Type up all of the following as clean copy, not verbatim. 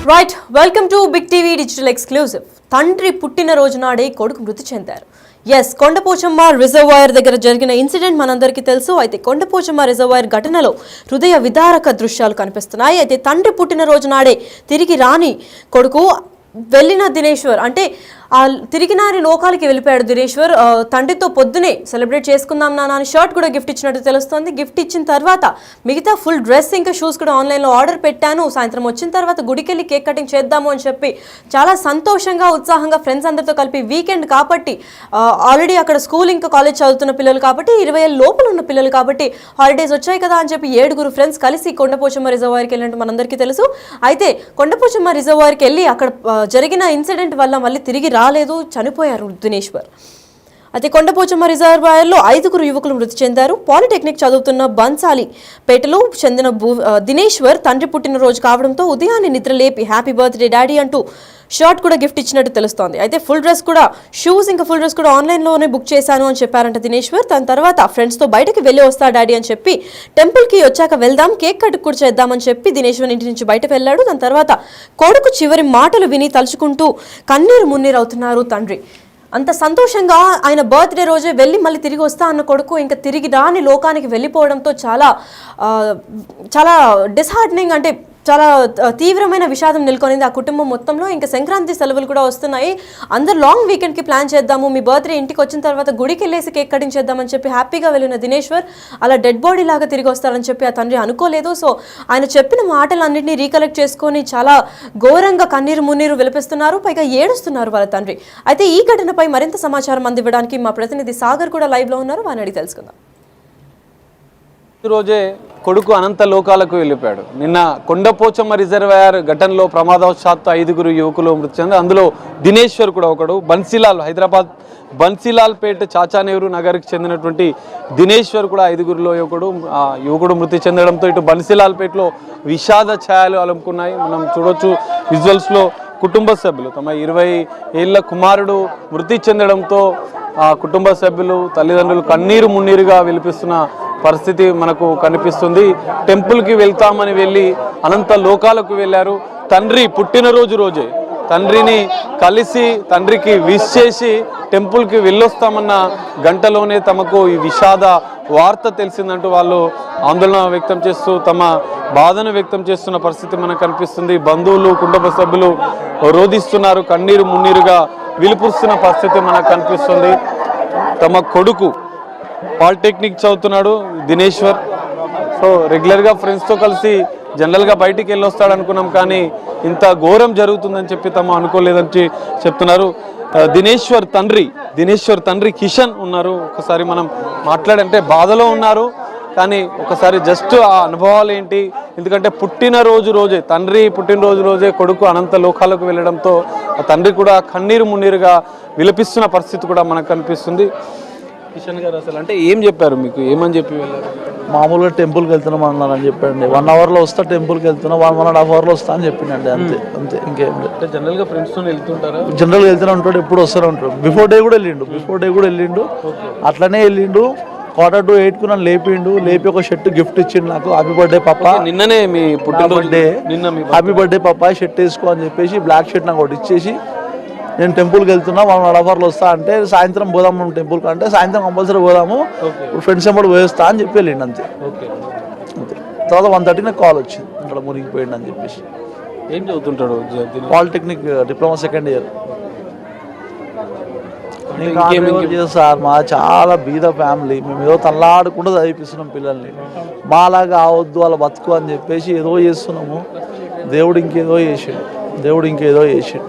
Right welcome to Big TV digital exclusive. తండ్రి పుట్టిన రోజు నాడే కొడుకు మృతి చెందారు. ఎస్, కొండపోచమ్మ రిజర్వాయర్ దగ్గర జరిగిన ఇన్సిడెంట్ మనందరికీ తెలుసు. అయితే కొండపోచమ్మ రిజర్వాయర్ ఘటనలో హృదయ విదారక దృశ్యాలు కనిపిస్తున్నాయి. అయితే తండ్రి పుట్టిన రోజు నాడే తిరిగి రాని కొడుకు వెళ్ళిన దినేశ్వర్ అంటే తిరిగి నాని లోకాలకి వెళ్ళిపోయాడు దినేశ్వర్. తండ్రితో పొద్దునే సెలబ్రేట్ చేసుకుందాం నాన్న అని షర్ట్ కూడా గిఫ్ట్ ఇచ్చినట్టు తెలుస్తుంది. గిఫ్ట్ ఇచ్చిన తర్వాత మిగతా ఫుల్ డ్రెస్ ఇంకా షూస్ కూడా ఆన్లైన్లో ఆర్డర్ పెట్టాను. సాయంత్రం వచ్చిన తర్వాత గుడికి వెళ్ళి కేక్ కటింగ్ చేద్దాము అని చెప్పి చాలా సంతోషంగా ఉత్సాహంగా ఫ్రెండ్స్ అందరితో కలిపి వీకెండ్ కాబట్టి ఆల్రెడీ అక్కడ స్కూల్ ఇంకా కాలేజ్ చదువుతున్న పిల్లలు కాబట్టి 20 ఏళ్ళ లోపల ఉన్న పిల్లలు కాబట్టి హాలిడేస్ వచ్చాయి కదా అని చెప్పి 7 ఫ్రెండ్స్ కలిసి కొండపోచమ్మ రిజర్వాయర్కి వెళ్ళినట్టు మనందరికీ తెలుసు. అయితే కొండపోచమ్మ రిజర్వాయర్కి వెళ్ళి అక్కడ జరిగిన ఇన్సిడెంట్ వల్ల మళ్ళీ తిరిగి రాలేదు, చనిపోయారు దినేశ్వర్. అయితే కొండపోచమ్మ రిజర్వాయర్లో 5 యువకులు మృతి చెందారు. పాలిటెక్నిక్ చదువుతున్న బన్సాలి పేటలో చెందిన దినేశ్వర్ తండ్రి పుట్టినరోజు కావడంతో ఉదయాన్నే నిద్ర లేపి హ్యాపీ బర్త్డే డాడీ అంటూ షర్ట్ కూడా గిఫ్ట్ ఇచ్చినట్టు తెలుస్తోంది. అయితే ఫుల్ డ్రెస్ కూడా షూస్ ఇంకా ఫుల్ డ్రెస్ కూడా ఆన్లైన్లోనే బుక్ చేశాను అని చెప్పారంట దినేశ్వర్. దాని తర్వాత ఫ్రెండ్స్తో బయటకు వెళ్ళి వస్తా డాడీ అని చెప్పి టెంపుల్కి వచ్చాక వెళ్దాం కేక్ కట్ కూడా చేద్దామని చెప్పి దినేశ్వర్ ఇంటి నుంచి బయటకు వెళ్ళాడు. దాని తర్వాత కొడుకు చివరి మాటలు విని తలుచుకుంటూ కన్నీరు మున్నీరు అవుతున్నారు తండ్రి. అంత సంతోషంగా ఆయన బర్త్డే రోజే వెళ్ళి మళ్ళీ తిరిగి వస్తా అన్న కొడుకు ఇంకా తిరిగి రాని లోకానికి వెళ్ళిపోవడంతో చాలా డిస్హార్టనింగ్ అంటే చాలా తీవ్రమైన విషాదం నెలకొనింది ఆ కుటుంబం మొత్తంలో. ఇంకా సంక్రాంతి సెలవులు కూడా వస్తున్నాయి, అందరు లాంగ్ వీకెండ్కి ప్లాన్ చేద్దాము, మీ బర్త్డే ఇంటికి వచ్చిన తర్వాత గుడికి వెళ్ళేసి కేక్ కటింగ్ చేద్దామని చెప్పి హ్యాపీగా వెళ్ళిన దినేశ్వర్ అలా డెడ్ బాడీ లాగా తిరిగి వస్తారని చెప్పి ఆ తండ్రి అనుకోలేదు. సో ఆయన చెప్పిన మాటలన్నింటినీ రీకలెక్ట్ చేసుకొని చాలా ఘోరంగా కన్నీరు మున్నీరు విలపిస్తున్నారు, పైగా ఏడుస్తున్నారు వాళ్ళ తండ్రి. అయితే ఈ ఘటనపై మరింత సమాచారం అందివ్వడానికి మా ప్రతినిధి సాగర్ కూడా లైవ్లో ఉన్నారు, వారిని అడిగి తెలుసుకుందాం. రోజే కొడుకు అనంత లోకాలకు వెళ్ళిపోయాడు. నిన్న కొండపోచమ్మ రిజర్వాయర్ ఘటనలో ప్రమాదవశాత్తు 5 యువకులు మృతి చెందారు. అందులో దినేశ్వర్ కూడా ఒకడు. బన్సీలాల్ హైదరాబాద్ బన్సీలాల్ పేట చాచానేరు నగర్కి చెందినటువంటి దినేశ్వర్ కూడా 5 యువకుడు మృతి చెందడంతో ఇటు బన్సీలాల్ పేటలో విషాద ఛాయలు అలుముకున్నాయి. మనం చూడొచ్చు విజువల్స్లో కుటుంబ సభ్యులు తమ 20 ఏళ్ల కుమారుడు మృతి చెందడంతో కుటుంబ సభ్యులు తల్లిదండ్రులు కన్నీరు మున్నీరుగా విలిపిస్తున్న పరిస్థితి మనకు కనిపిస్తుంది. టెంపుల్కి వెళ్తామని వెళ్ళి అనంత లోకాలకు వెళ్ళారు. తండ్రి పుట్టినరోజు రోజే తండ్రిని కలిసి తండ్రికి విష్ చేసి టెంపుల్కి వెళ్ళొస్తామన్న గంటలోనే తమకు ఈ విషాద వార్త తెలిసిందంటూ వాళ్ళు ఆందోళన వ్యక్తం చేస్తూ తమ బాధను వ్యక్తం చేస్తున్న పరిస్థితి మనకు కనిపిస్తుంది. బంధువులు కుటుంబ సభ్యులు రోధిస్తున్నారు, కన్నీరు మున్నీరుగా విలుపుస్తున్న పరిస్థితి మనకు కనిపిస్తుంది. తమ కొడుకు పాలిటెక్నిక్ చదువుతున్నాడు దినేశ్వర్. సో రెగ్యులర్గా ఫ్రెండ్స్తో కలిసి జనరల్గా బయటికి వెళ్ళొస్తాడు అనుకున్నాం, కానీ ఇంత ఘోరం జరుగుతుందని చెప్పి తమ అనుకోలేదని చెప్తున్నారు. దినేశ్వర్ తండ్రి కిషన్ ఉన్నారు. ఒకసారి మనం మాట్లాడంటే బాధలో ఉన్నారు, కానీ ఒకసారి జస్ట్ ఆ అనుభవాలు ఏంటి, ఎందుకంటే తండ్రి పుట్టినరోజు రోజే కొడుకు అనంత లోకాలకు వెళ్ళడంతో ఆ తండ్రి కూడా కన్నీరు మున్నీరుగా విలపిస్తున్న పరిస్థితి కూడా మనకు కనిపిస్తుంది. కిషన్ గారు అసలు అంటే ఏం చెప్పారు మీకు, ఏమని చెప్పి వెళ్ళారు? మామూలుగా టెంపుల్కి వెళ్తున్నాం అన్నారని చెప్పండి. 1 అవర్లో వస్తా టెంపుల్కి వెళ్తున్నా, 1.5 అవర్లో వస్తా అని చెప్పిండండి. అంతే ఇంకేం లేదు. జనరల్గా ఫ్రెండ్స్తో వెళ్తుంటారా? జనరల్గా వెళ్తూనే ఉంటాడు, ఎప్పుడు వస్తూనే ఉంటాడు. బిఫోర్ డే కూడా వెళ్ళిండు. అట్లనే వెళ్ళిండు. 7:45 నన్ను లేపి ఒక షర్ట్ గిఫ్ట్ ఇచ్చిండు నాకు. హ్యాపీ బర్త్డే పాపా, నిన్ననే మీ పుట్టినరోజు, హ్యాపీ బర్త్డే పాపా షర్ట్ వేసుకో అని చెప్పేసి బ్లాక్ షర్ట్ నాకు ఒకటి ఇచ్చేసి నేను టెంపుల్కి వెళ్తున్నా 1.5 అవర్లో వస్తా అంటే సాయంత్రం పోదాము టెంపుల్కి అంటే సాయంత్రం కంపల్సరీ పోదాము ఫ్రెండ్స్ ఎంబడి పోయేస్తా అని చెప్పి వెళ్ళిండు అంతే. తర్వాత 1:30 నాకు కాల్ వచ్చింది, ఇక్కడ మునిగిపోయిండు అని చెప్పేసి. ఏం చదువుతుంటాడు? Polytechnic diploma 2nd year. Sir మా చాలా బీద ఫ్యామిలీ, మేము ఏదో తల్లాడకుండా చదివిస్తున్నాం పిల్లల్ని. మాలాగా అవద్దు వాళ్ళ బతుకు అని చెప్పేసి ఏదో చేస్తున్నాము. దేవుడు ఇంకేదో చేసిండు.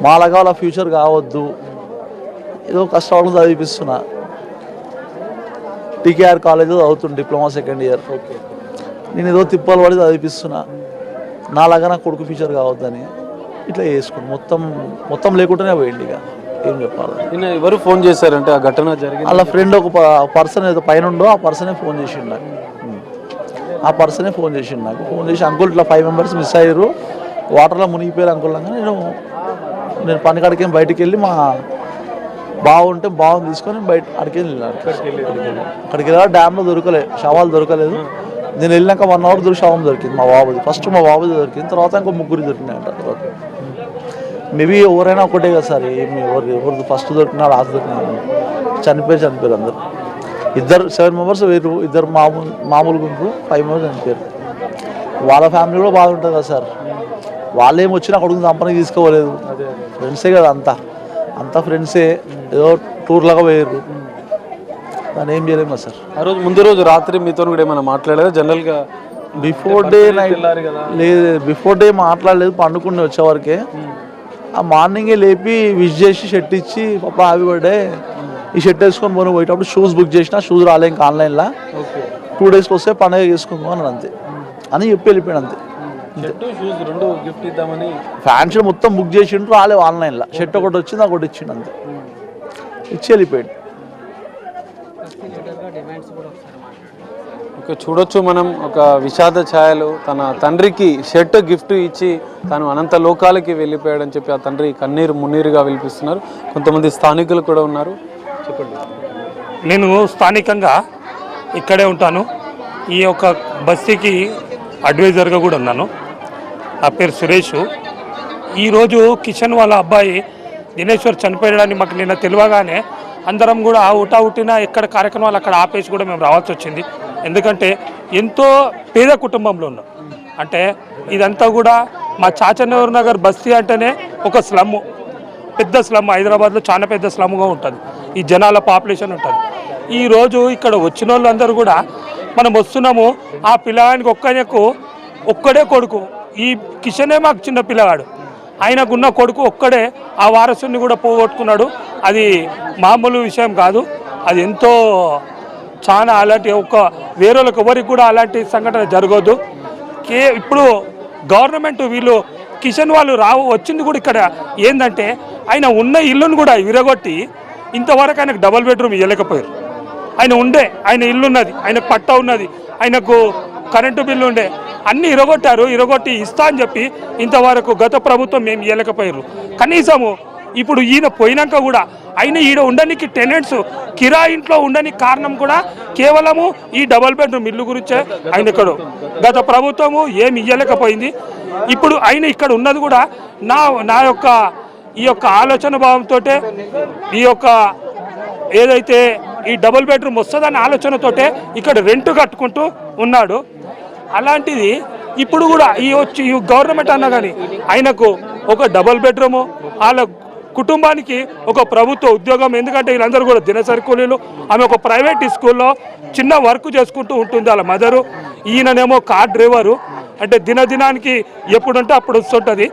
మాలాగా వాళ్ళ ఫ్యూచర్ కావద్దు, ఏదో కష్టపడి చదివిస్తున్నా. టీకేఆర్ కాలేజ్లో చదువుతుంది డిప్లొమా 2nd ఇయర్. నేను ఏదో తిప్పలు పడి చదివిస్తున్నా, నాలాగా నా కొడుకు ఫ్యూచర్ కావద్దని ఇట్లా చేసుకుని మొత్తం లేకుండానే పోయింది. ఇక ఏం చెప్పాలి. ఎవరు ఫోన్ చేశారంటే ఆ ఘటన జరిగింది? వాళ్ళ ఫ్రెండ్ ఒక పర్సన్ ఏదో పైన ఉండో ఆ పర్సనే ఫోన్ చేసిండు నాకు. ఫోన్ చేసి అంకుల్ ఇట్లా 5 మెంబర్స్ మిస్ అయ్యారు, వాటర్లో మునిగిపోయారు అంకుల్ అనగా నేను పని కాడికి బయటికి వెళ్ళి మా బాగుంటే తీసుకొని బయట అక్కడికి వెళ్ళాను. డ్యామ్లో శవాలు దొరకలేదు. నేను వెళ్ళినాక 1 అవర్ శవం దొరికింది మా బాబుది. ఫస్ట్ మా బాబుది దొరికింది, తర్వాత ఇంకో 3 దొరికినాయంట. తర్వాత మేబీ ఎవరైనా ఒకటే కదా సార్, ఏమి ఎవరు ఫస్ట్ దొరికినా లాస్ట్ దొరికినా చనిపోయారు అందరు. 7 మెంబర్స్ వేరు, 2 మామూలుగా ఉంటారు, 5 మెంబర్స్ చనిపోయారు. వాళ్ళ ఫ్యామిలీ కూడా బాగుంటుంది కదా సార్. వాళ్ళు ఏమి వచ్చినా కొడుకుని సంపనకి తీసుకోలేదు, ఫ్రెండ్సే కదా అంతా ఫ్రెండ్సే, ఏదో టూర్ లాగా పోయారు, దాన్ని ఏం చేయలేము కదా సార్. ఆ రోజు ముందు రోజు రాత్రి మీతో కూడా ఏమైనా మాట్లాడారా జనరల్గా? బిఫోర్ డే నైట్ లేదు, బిఫోర్ డే మాట్లాడలేదు, పండుకుని వచ్చేవరకే. ఆ మార్నింగే లేపి విష్ చేసి షర్ట్ ఇచ్చి పాప హ్యాపీ బర్త్డే ఈ షర్ట్ వేసుకొని పోను పోయేటప్పుడు షూస్ బుక్ చేసిన, షూస్ రాలే ఇంకా ఆన్లైన్లో, 2 డేస్కి వస్తే పండుగ చేసుకుందాం అని అంతే అని చెప్పి వెళ్ళిపోయాడు అంతే. ఫ్యాన్స్ మొత్తం బుక్ చేసిండ్రు, రాలేవు ఆన్లైన్లో. షర్ట్ ఒకటి వచ్చింది, ఒకటి ఇచ్చిండు అంతే, ఇచ్చి వెళ్ళిపోయాడు. ఓకే, చూడొచ్చు మనం ఒక విషాద ఛాయలు. తన తండ్రికి షర్ట్ గిఫ్ట్ ఇచ్చి తను అనంత లోకాలకి వెళ్ళిపోయాడని చెప్పి ఆ తండ్రి కన్నీరు మున్నీరుగా విలిపిస్తున్నారు. కొంతమంది స్థానికులు కూడా ఉన్నారు. చెప్పండి. నేను స్థానికంగా ఇక్కడే ఉంటాను. ఈ యొక్క బస్తీకి అడ్వైజర్గా కూడా ఉన్నాను. నా పేరు సురేష్. ఈరోజు కిషన్ వాళ్ళ అబ్బాయి దినేశ్వర్ చనిపోయాడని మాకు నిన్న తెలియగానే అందరం కూడా ఉట్టిన ఎక్కడ కార్యక్రమాలు అక్కడ ఆపేసి కూడా మేము రావాల్సి వచ్చింది. ఎందుకంటే ఎంతో పేద కుటుంబంలో ఉన్నాం. అంటే ఇదంతా కూడా మా చాచన్నూర్ నగర్ బస్తీ అంటేనే ఒక స్లమ్, పెద్ద స్లమ్, హైదరాబాద్లో చాలా పెద్ద స్లమ్గా ఉంటుంది. ఈ జనాల పాపులేషన్ ఉంటుంది. ఈరోజు ఇక్కడ వచ్చిన వాళ్ళందరూ కూడా మనం వస్తున్నాము, ఆ పిల్లగానికి ఒక్కడే కొడుకు, ఈ కిషనే మాకు చిన్న పిల్లగాడు, ఆయనకున్న కొడుకు ఒక్కడే ఆ వారసుని కూడా పోగొట్టుకున్నాడు. అది మామూలు విషయం కాదు, అది ఎంతో చాలా అలాంటి వేరేళ్ళకి ఎవరికి కూడా అలాంటి సంఘటన జరగదు. ఇప్పుడు గవర్నమెంట్ వీళ్ళు కిషన్ వాళ్ళు వచ్చింది కూడా ఇక్కడ ఏంటంటే ఆయన ఉన్న ఇల్లును కూడా విరగొట్టి ఇంతవరకు ఆయనకు డబుల్ బెడ్రూమ్ ఇవ్వలేకపోయారు. ఆయన ఇల్లు ఉన్నది, ఆయనకు పట్టా ఉన్నది, ఆయనకు కరెంటు బిల్లు ఉండే, అన్నీ ఇరగొట్టి ఇస్తా అని చెప్పి ఇంతవరకు గత ప్రభుత్వం మేము ఇవ్వలేకపోయారు. కనీసము ఇప్పుడు ఈయన పోయినాక కూడా ఆయన ఈడ ఉండడానికి టెనెంట్స్ కిరా ఇంట్లో ఉండడానికి కారణం కూడా కేవలము ఈ డబుల్ బెడ్రూమ్ ఇల్లు గురించే. ఆయన ఇక్కడ గత ప్రభుత్వము ఏమి ఇవ్వలేకపోయింది. ఇప్పుడు ఆయన ఇక్కడ ఉన్నది కూడా నా యొక్క ఈ యొక్క ఆలోచన భావంతో, ఈ యొక్క ఏదైతే ఈ డబుల్ బెడ్రూమ్ వస్తుందనే ఆలోచనతోటే ఇక్కడ రెంట్ కట్టుకుంటూ ఉన్నాడు. అలాంటిది ఇప్పుడు కూడా ఈ గవర్నమెంట్ అన్నా కానీ ఆయనకు ఒక డబుల్ బెడ్రూము, వాళ్ళ కుటుంబానికి ఒక ప్రభుత్వ ఉద్యోగం. ఎందుకంటే వీళ్ళందరూ కూడా దినసరి కూలీలు. ఆమె ఒక ప్రైవేట్ స్కూల్లో చిన్న వర్క్ చేసుకుంటూ ఉంటుంది వాళ్ళ మదరు. ఈయననేమో కార్ డ్రైవరు, అంటే దినానికి ఎప్పుడుంటే అప్పుడు వస్తుంటుంది.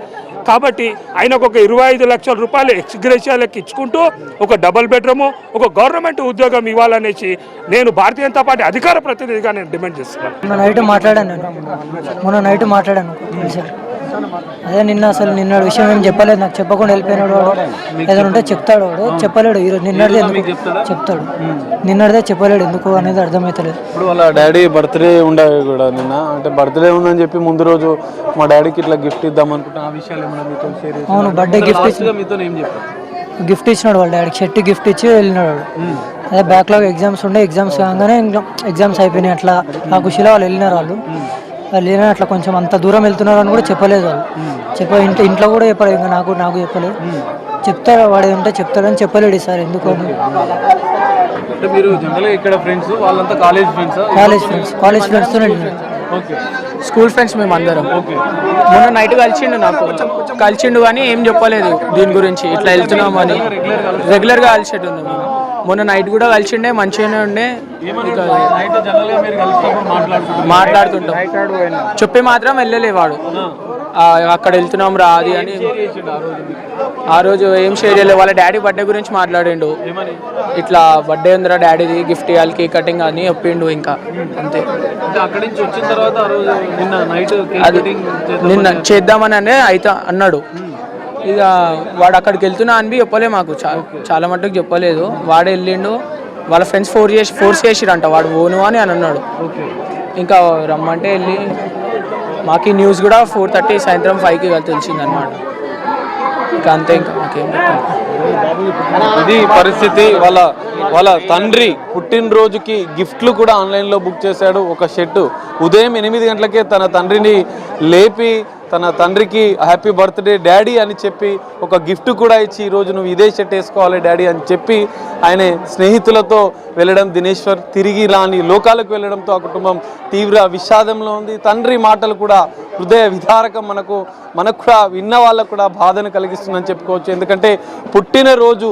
కాబట్టి ఆయనకు ఒక 25 లక్షల రూపాయలు ఎక్స్గ్రేషియాలకు ఇచ్చుకుంటూ ఒక డబుల్ బెడ్రూము, ఒక గవర్నమెంట్ ఉద్యోగం ఇవ్వాలనేసి నేను భారతీయ జనతా పార్టీ అధికార ప్రతినిధిగా నేను డిమాండ్ చేస్తున్నాను. మొన్న నైట్ మాట్లాడాను అదే నిన్న విషయం ఏం చెప్పలేదు, నాకు చెప్పకుండా వెళ్ళిపోయినాడు. వాడు ఏదైనా ఉంటే చెప్తాడు, వాడు చెప్పలేడు. ఈరోజు నిన్నటిదే ఎందుకు చెప్తాడు, నిన్నటిదే చెప్పలేడు ఎందుకు అనేది అర్థమవుతలేదు. ఇప్పుడు వాళ్ళ డాడీ బర్త్డే ఉండే కూడా నిన్న, అంటే బర్త్డే ఉందని చెప్పి ముందు రోజు మా డాడీకి ఇట్లా గిఫ్ట్ ఇద్దాం అనుకుంటా, ఆ విషయాలు ఏమన్నా మీతో షేర్ చేశారా? అవును, బర్త్డే గిఫ్ట్ ఇచ్చినాడు వాళ్ళ డాడీకి, షర్ట్ గిఫ్ట్ ఇచ్చి వెళ్ళినాడు. అదే బ్యాక్లాగ్ ఎగ్జామ్స్ ఉండే, ఎగ్జామ్స్ కాగానే ఎగ్జామ్స్ అయిపోయినాయి. అట్లా ఆ ఖుషిలో వాళ్ళు వెళ్ళినారు. వాళ్ళు వెళ్ళినా అట్లా కొంచెం అంత దూరం వెళ్తున్నారు అని కూడా చెప్పలేదు వాళ్ళు. ఇంట్లో కూడా చెప్పలేదు, ఇంకా నాకు చెప్పలేదు. చెప్తాడు వాడు ఉంటే చెప్తాడని చెప్పలేడు సార్. ఎందుకు కాలేజ్ ఫ్రెండ్స్ స్కూల్ ఫ్రెండ్స్ మేము అందరం. మొన్న నైట్ కలిసిండు కానీ ఏం చెప్పలేదు దీని గురించి, ఇట్లా వెళ్తున్నాం అని. రెగ్యులర్గా కలిసేటుంది. మొన్న నైట్ కూడా కలిసిండే, మంచిగానే ఉండే. మాట్లాడుతుంటాం, చెప్పి మాత్రం వెళ్ళలేవాడు. అక్కడ వెళ్తున్నాం రా అది అని. ఆ రోజు ఏం షేర్ చేయలేదు. వాళ్ళ డాడీ బర్త్డే గురించి మాట్లాడిండు. ఇట్లా బర్త్డే ఉందిరా డాడీది, గిఫ్ట్ ఇవ్వాలి, కేక్ కటింగ్ అని చెప్పిండు. ఇంకా అంతే. అది నిన్న చేద్దామని అయితే అన్నాడు. ఇక వాడు అక్కడికి వెళ్తున్నా అని చెప్పలే మాకు, చాలా మట్టుకు చెప్పలేదు. వాడే వెళ్ళిండు. వాళ్ళ ఫ్రెండ్స్ ఫోర్స్ చేసిరంట వాడు ఓను అని అన్నాడు. ఇంకా రమ్మంటే వెళ్ళి మాకు ఈ న్యూస్ కూడా 4:30 సాయంత్రం 5కి తెలిసిందనమాట. ఇంకా అంతే, ఇంకా మాకేం చెప్తాం. ఇది పరిస్థితి. వాళ్ళ తండ్రి పుట్టినరోజుకి గిఫ్ట్లు కూడా ఆన్లైన్లో బుక్ చేశాడు. ఒక షర్టు ఉదయం 8 గంటలకే తన తండ్రిని లేపి తన తండ్రికి హ్యాపీ బర్త్డే డాడీ అని చెప్పి ఒక గిఫ్ట్ కూడా ఇచ్చి ఈరోజు నువ్వు ఇదే షర్ట్ వేసుకోవాలి డాడీ అని చెప్పి ఆయన స్నేహితులతో వెళ్ళడం దినేశ్వర్ తిరిగి రాని లోకాలకు వెళ్ళడంతో ఆ కుటుంబం తీవ్ర విషాదంలో ఉంది. తండ్రి మాటలు కూడా హృదయ విదారకం. మనకు కూడా విన్న వాళ్ళకు కూడా బాధను కలిగిస్తుందని చెప్పుకోవచ్చు. ఎందుకంటే పుట్టినరోజు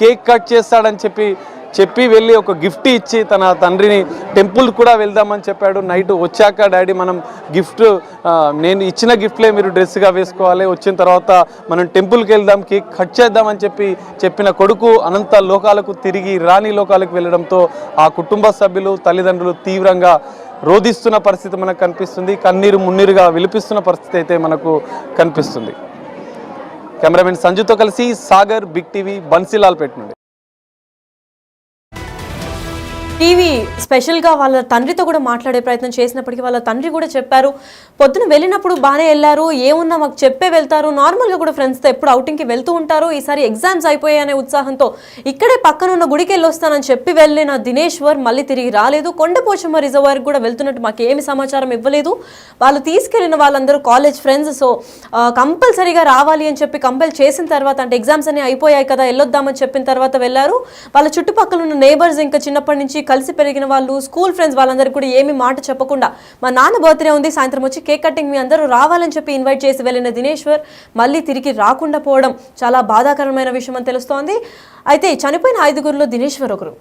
కేక్ కట్ చేస్తాడని చెప్పి వెళ్ళి ఒక గిఫ్ట్ ఇచ్చి తన తండ్రిని టెంపుల్ కూడా వెళ్దామని చెప్పాడు. నైట్ వచ్చాక డాడీ మనం గిఫ్ట్ నేను ఇచ్చిన గిఫ్ట్లే మీరు డ్రెస్గా వేసుకోవాలి, వచ్చిన తర్వాత మనం టెంపుల్కి వెళ్దాం, కేక్ కట్ చేద్దామని చెప్పిన కొడుకు అనంత లోకాలకు తిరిగి రాని లోకాలకు వెళ్ళడంతో ఆ కుటుంబ సభ్యులు తల్లిదండ్రులు తీవ్రంగా రోధిస్తున్న పరిస్థితి మనకు కనిపిస్తుంది. కన్నీరు మున్నీరుగా విలిపిస్తున్న పరిస్థితి అయితే మనకు కనిపిస్తుంది. కెమెరామెన్ సంజుతో కలిసి సాగర్, బిగ్ టీవీ, బన్సీలాల్పేట నుండి. టీవీ స్పెషల్గా వాళ్ళ తండ్రితో కూడా మాట్లాడే ప్రయత్నం చేసినప్పటికీ వాళ్ళ తండ్రి కూడా చెప్పారు, పొద్దున వెళ్ళినప్పుడు బాగానే వెళ్ళారు, ఏమున్నా మాకు చెప్పే వెళ్తారు, నార్మల్గా కూడా ఫ్రెండ్స్తో ఎప్పుడు అవుటింగ్కి వెళ్తూ ఉంటారు, ఈసారి ఎగ్జామ్స్ అయిపోయాయనే ఉత్సాహంతో ఇక్కడే పక్కన ఉన్న గుడికి వెళ్ళి వస్తానని చెప్పి వెళ్ళిన దినేశ్వర్ మళ్ళీ తిరిగి రాలేదు. కొండపోచమ్మ రిజర్వాయర్కి కూడా వెళ్తున్నట్టు మాకు ఏమి సమాచారం ఇవ్వలేదు. వాళ్ళు తీసుకెళ్లిన వాళ్ళందరూ కాలేజ్ ఫ్రెండ్స్, సో కంపల్సరీగా రావాలి అని చెప్పి కంపెల్ చేసిన తర్వాత, అంటే ఎగ్జామ్స్ అన్ని అయిపోయాయి కదా వెళ్ళొద్దామని చెప్పిన తర్వాత వెళ్ళారు. వాళ్ళ చుట్టుపక్కల ఉన్న నేబర్స్, ఇంకా చిన్నప్పటి నుంచి కలిసి పెరిగిన వాళ్ళు, స్కూల్ ఫ్రెండ్స్ వాళ్ళందరికీ కూడా ఏమి మాట చెప్పకుండా మా నాన్న బర్త్డే ఉంది సాయంత్రం వచ్చి కేక్ కటింగ్ మీ అందరూ రావాలని చెప్పి ఇన్వైట్ చేసి వెళ్ళిన దినేశ్వర్ మళ్ళీ తిరిగి రాకుండా పోవడం చాలా బాధాకరమైన విషయం అని తెలుస్తోంది. అయితే చనిపోయిన 5గురిలో దినేశ్వర్ ఒకరు.